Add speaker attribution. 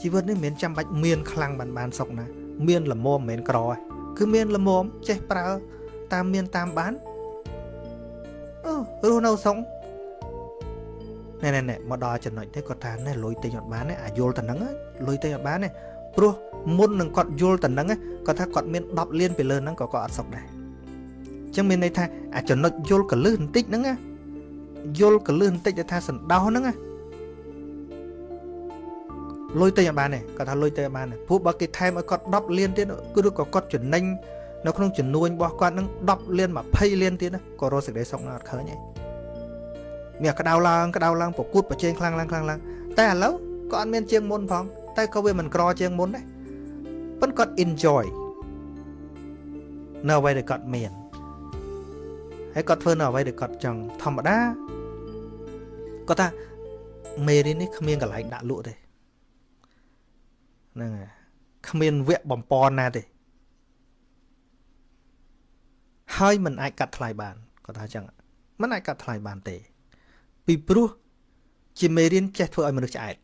Speaker 1: ជីវិតនេះមិនចាំបាច់មានខ្លាំងបានសុខណាមានល្មមមិនមែនក្រឯងគឺមានល្មមចេះប្រើតាមមានតាមបានរស់នៅសុខណែមកដល់ចំណុចនេះគាត់ថាណែលុយទិញអត់បានទេអាយល់តែហ្នឹងលុយទិញអត់បានទេព្រោះមុននឹងគាត់យល់តែហ្នឹងគាត់ថាគាត់មាន10លានពីលើហ្នឹងក៏គាត់អត់សុខដែរអញ្ចឹងមានន័យថាអាចំណុចយល់កលឹះបន្តិចហ្នឹងយល់កលឹះបន្តិចដែលថាសណ្ដោសហ្នឹងលុយទិញអត់បានទេគាត់ថាលុយទិញអត់បានទេព្រោះបើគេថែមឲ្យគាត់10លានទៀតគឺឬក៏គាត់ចំណេញនៅក្នុងចំនួនរបស់គាត់ហ្នឹង10លាន20លានទៀតក៏រស់សេចក្តីសុខអត់ឃើញទេមានក្តៅឡើងប្រកួតប្រជែងខ្លាំងឡើងតែឥឡូវក៏អត់មានជាងមុនផងតែក៏វាមិនក្រជាងមុនដែរប៉ុន្តែគាត់ enjoy នៅអ្វីដែលគាត់មានហើយគាត់ធ្វើនៅអ្វីដែលគាត់ចង់ធម្មតាគាត់ថាមេរៀននេះគ្មានកន្លែងដាក់លក់ទេហ្នឹងហើយគ្មានវគ្គបំពន់ណាទេហើយមិនអាចកាត់ថ្លៃបានគាត់ថាអញ្ចឹងមិនអាចកាត់ថ្លៃបានទេពីព្រោះជាមេរៀនចេះធ្វើឲ្យមនុស្សឆ្អែត